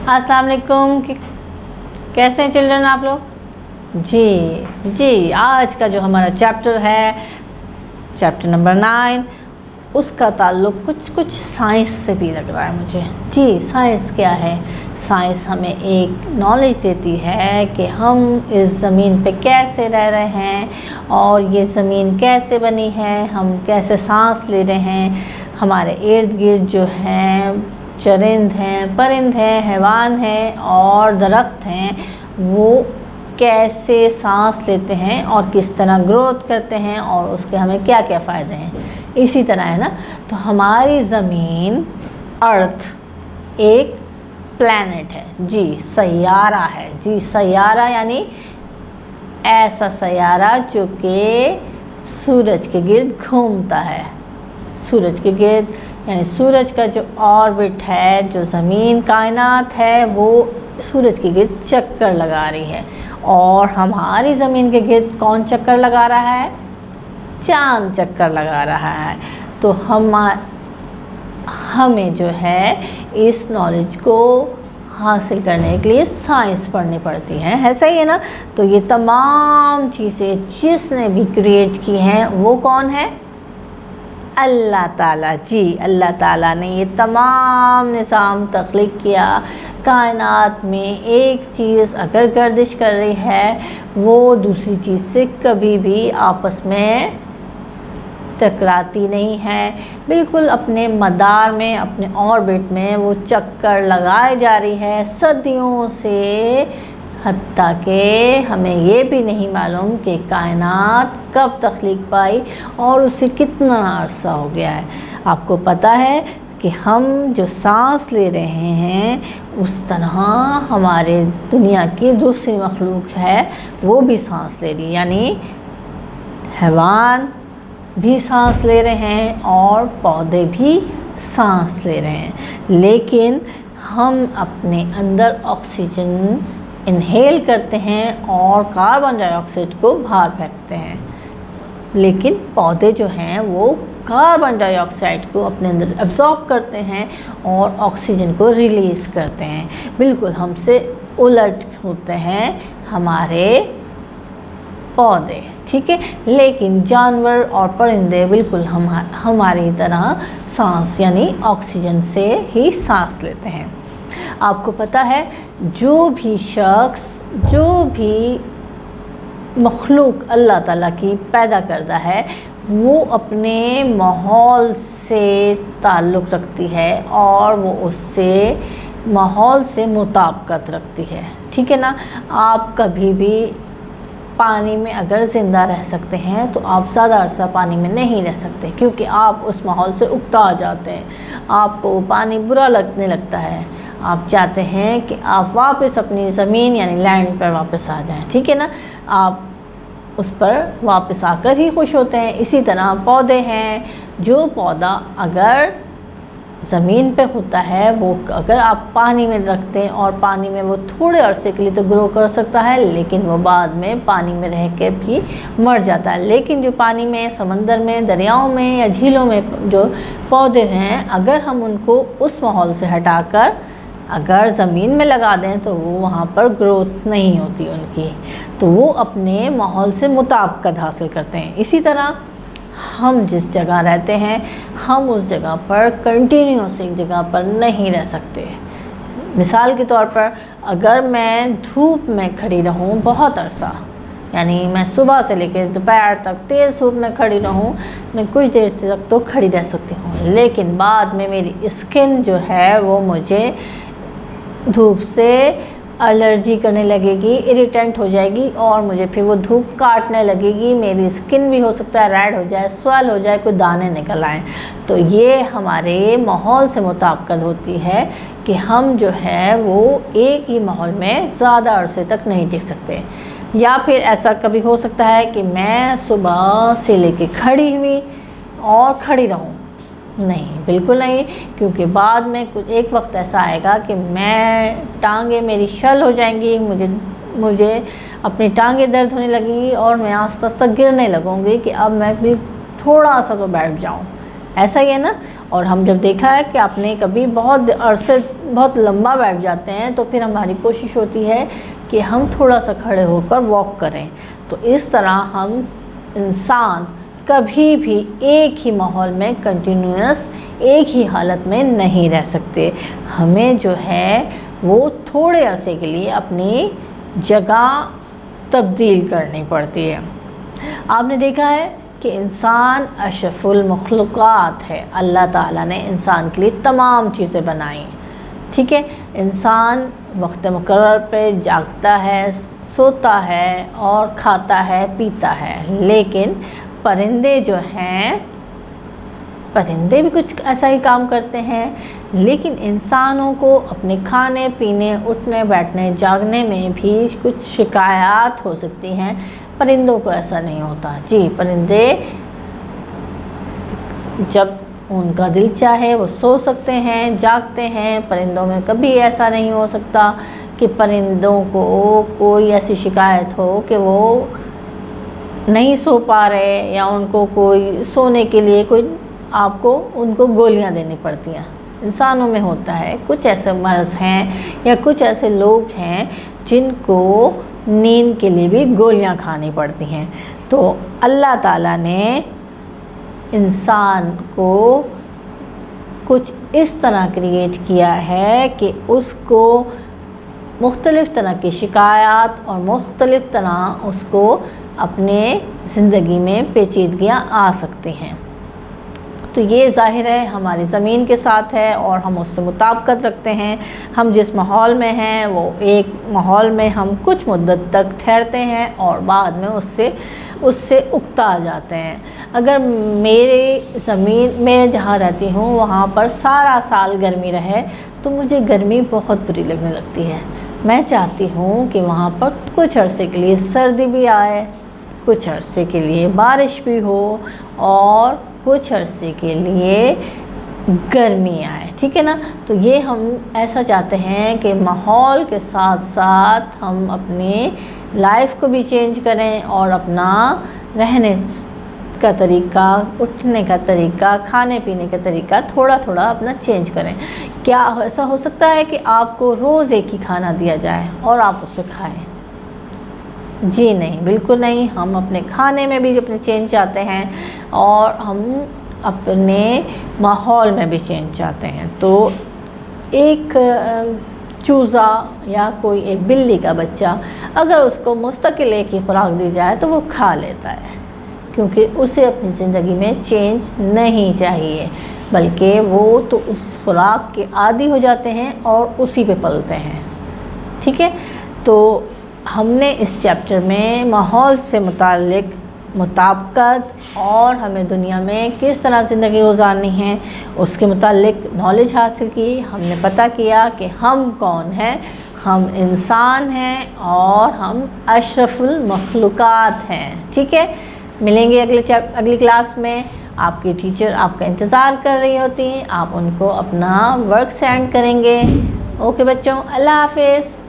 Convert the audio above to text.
अस्सलाम वालेकुम। कैसे हैं चिल्ड्रन आप लोग? जी आज का जो हमारा चैप्टर है, चैप्टर नंबर 9, उसका ताल्लुक़ कुछ साइंस से भी लग रहा है मुझे। जी, साइंस क्या है? साइंस हमें एक नॉलेज देती है कि हम इस ज़मीन पे कैसे रह रहे हैं और ये ज़मीन कैसे बनी है, हम कैसे सांस ले रहे हैं, हमारे इर्द गिर्द जो हैं चरिंद हैं, परिंद हैं, हैवान हैं और दरख्त हैं, वो कैसे सांस लेते हैं और किस तरह ग्रोथ करते हैं और उसके हमें क्या क्या फ़ायदे हैं। इसी तरह है ना, तो हमारी ज़मीन अर्थ एक प्लैनेट है। जी, सैयारा है। जी, सैयारा यानी ऐसा सैयारा जो कि सूरज के गिर्द घूमता है। सूरज के गिर्द यानी सूरज का जो ऑर्बिट है, जो ज़मीन कायनात है, वो सूरज के गिर्द चक्कर लगा रही है। और हमारी ज़मीन के गिर्द कौन चक्कर लगा रहा है? चाँद चक्कर लगा रहा है। तो हमें जो है इस नॉलेज को हासिल करने के लिए साइंस पढ़नी पड़ती है सही है ना? तो ये तमाम चीज़ें जिसने भी क्रिएट की हैं वो कौन है? अल्लाह ताला। जी, अल्लाह ताला ने ये तमाम निज़ाम तख्लीक किया। कायनात में एक चीज़ अगर गर्दिश कर रही है, वो दूसरी चीज़ से कभी भी आपस में टकराती नहीं है। बिल्कुल अपने मदार में, अपने ऑर्बिट में वो चक्कर लगाए जा रही है सदियों से। हत्ता कि हमें ये भी नहीं मालूम कि कायनात कब तख्लीक पाई और उसे कितना अरसा हो गया है। आपको पता है कि हम जो सांस ले रहे हैं, उस तरह हमारे दुनिया की दूसरी मखलूक है वो भी सांस ले रही है, यानी हैवान भी सांस ले रहे हैं और पौधे भी सांस ले रहे हैं। लेकिन हम अपने अंदर ऑक्सीजन इनहेल करते हैं और कार्बन डाइऑक्साइड को बाहर फेंकते हैं। लेकिन पौधे जो हैं वो कार्बन डाइऑक्साइड को अपने अंदर एब्जॉर्ब करते हैं और ऑक्सीजन को रिलीज़ करते हैं। बिल्कुल हमसे उलट होते हैं हमारे पौधे, ठीक है। लेकिन जानवर और परिंदे बिल्कुल हमारी तरह सांस यानी ऑक्सीजन से ही सांस लेते हैं। आपको पता है, जो भी शख्स, जो भी मखलूक अल्लाह ताला की पैदा करता है, वो अपने माहौल से ताल्लुक़ रखती है और वो उससे माहौल से मुताबिकत रखती है, ठीक है ना। आप कभी भी पानी में अगर ज़िंदा रह सकते हैं तो आप ज़्यादा अरसा पानी में नहीं रह सकते, क्योंकि आप उस माहौल से उकता जाते हैं। आपको वो पानी बुरा लगने लगता है। आप चाहते हैं कि आप वापस अपनी ज़मीन यानी लैंड पर वापस आ जाएं, ठीक है ना। आप उस पर वापस आकर ही खुश होते हैं। इसी तरह पौधे हैं, जो पौधा अगर ज़मीन पे होता है, वो अगर आप पानी में रखते हैं और पानी में वो थोड़े अरसे के लिए तो ग्रो कर सकता है, लेकिन वो बाद में पानी में रह के भी मर जाता है। लेकिन जो पानी में, समंदर में, दरियाओं में या झीलों में जो पौधे हैं, अगर हम उनको उस माहौल से हटाकर अगर ज़मीन में लगा दें तो वो वहाँ पर ग्रोथ नहीं होती उनकी, तो वो अपने माहौल से मुताबिकत हासिल करते हैं। इसी तरह हम जिस जगह रहते हैं, हम उस जगह पर कंटिन्यूस एक जगह पर नहीं रह सकते। मिसाल के तौर पर अगर मैं धूप में खड़ी रहूं बहुत अरसा, यानी मैं सुबह से लेकर दोपहर तक तेज़ धूप में खड़ी रहूं, मैं कुछ देर तक तो खड़ी रह सकती हूं, लेकिन बाद में मेरी स्किन जो है वो मुझे धूप से एलर्जी करने लगेगी, इरिटेंट हो जाएगी और मुझे फिर वो धूप काटने लगेगी। मेरी स्किन भी हो सकता है रेड हो जाए, स्वेल हो जाए, कोई दाने निकल आए। तो ये हमारे माहौल से मुताबिकत होती है कि हम जो है वो एक ही माहौल में ज़्यादा अरसे तक नहीं टिक सकते। या फिर ऐसा कभी हो सकता है कि मैं सुबह से लेके खड़ी हुई और खड़ी रहूँ, नहीं, बिल्कुल नहीं, क्योंकि बाद में कुछ एक वक्त ऐसा आएगा कि मैं टांगे मेरी शल हो जाएंगी, मुझे अपनी टांगे दर्द होने लगेगी और मैं आस्ते आस्ते गिरने लगूंगी कि अब मैं भी थोड़ा सा तो बैठ जाऊं। ऐसा ही है ना। और हम जब देखा है कि आपने कभी बहुत अरसे बहुत लंबा बैठ जाते हैं तो फिर हमारी कोशिश होती है कि हम थोड़ा सा खड़े होकर वॉक करें। तो इस तरह हम इंसान कभी भी एक ही माहौल में कंटिन्यूअस एक ही हालत में नहीं रह सकते। हमें जो है वो थोड़े अरसे के लिए अपनी जगह तब्दील करनी पड़ती है। आपने देखा है कि इंसान अशरफुल मखलूक़ात है। अल्लाह ताला ने इंसान के लिए तमाम चीज़ें बनाई, ठीक है। इंसान वक्त मुकर्रर पे जागता है, सोता है और खाता है, पीता है। लेकिन परिंदे जो हैं, परिंदे भी कुछ ऐसा ही काम करते हैं, लेकिन इंसानों को अपने खाने पीने, उठने बैठने, जागने में भी कुछ शिकायत हो सकती हैं। परिंदों को ऐसा नहीं होता जी। परिंदे जब उनका दिल चाहे वो सो सकते हैं, जागते हैं। परिंदों में कभी ऐसा नहीं हो सकता कि परिंदों को कोई ऐसी शिकायत हो कि वो नहीं सो पा रहे या उनको कोई सोने के लिए कोई आपको उनको गोलियां देनी पड़ती हैं। इंसानों में होता है, कुछ ऐसे मर्ज़ हैं या कुछ ऐसे लोग हैं जिनको नींद के लिए भी गोलियां खानी पड़ती हैं। तो अल्लाह ताला ने इंसान को कुछ इस तरह क्रिएट किया है कि उसको मुख्तलिफ़ तरह की शिकायत और मुख्तलिफ़ तरह उसको अपने ज़िंदगी में पेचीदगियाँ आ सकती हैं। तो ये ज़ाहिर है हमारी ज़मीन के साथ है और हम उससे मुताबिकत रखते हैं। हम जिस माहौल में हैं वो एक माहौल में हम कुछ मुद्दत तक ठहरते हैं और बाद में उससे उकता जाते हैं। अगर मेरे ज़मीन में जहाँ रहती हूँ वहाँ पर सारा साल गर्मी रहे तो मुझे गर्मी बहुत बुरी लगने लगती है। मैं चाहती हूँ कि वहाँ पर कुछ अरसे के लिए सर्दी भी आए, कुछ अरसे के लिए बारिश भी हो और कुछ अरसे के लिए गर्मी आए, ठीक है ना। तो ये हम ऐसा चाहते हैं कि माहौल के साथ साथ हम अपनी लाइफ को भी चेंज करें और अपना रहने का तरीका, उठने का तरीका, खाने पीने का तरीका थोड़ा थोड़ा अपना चेंज करें। क्या ऐसा हो सकता है कि आपको रोज़ एक ही खाना दिया जाए और आप उसे खाएं? जी नहीं, बिल्कुल नहीं। हम अपने खाने में भी अपने चेंज चाहते हैं और हम अपने माहौल में भी चेंज चाहते हैं। तो एक चूज़ा या कोई एक बिल्ली का बच्चा अगर उसको मुस्तकिल एक ही खुराक दी जाए तो वो खा लेता है, क्योंकि उसे अपनी ज़िंदगी में चेंज नहीं चाहिए, बल्कि वो तो उस खुराक के आदी हो जाते हैं और उसी पे पलते हैं, ठीक है। तो हमने इस चैप्टर में माहौल से मुताल्लिक़ मुताबिकत और हमें दुनिया में किस तरह ज़िंदगी गुजारनी है उसके मुताल्लिक़ नॉलेज हासिल की। हमने पता किया कि हम कौन हैं। हम इंसान हैं और हम अशरफुल मखलूक़ात हैं, ठीक है। मिलेंगे अगली क्लास में। आपकी टीचर आपका इंतज़ार कर रही होती हैं, आप उनको अपना वर्क सेंड करेंगे। ओके बच्चों, अल्लाह हाफ़िज़।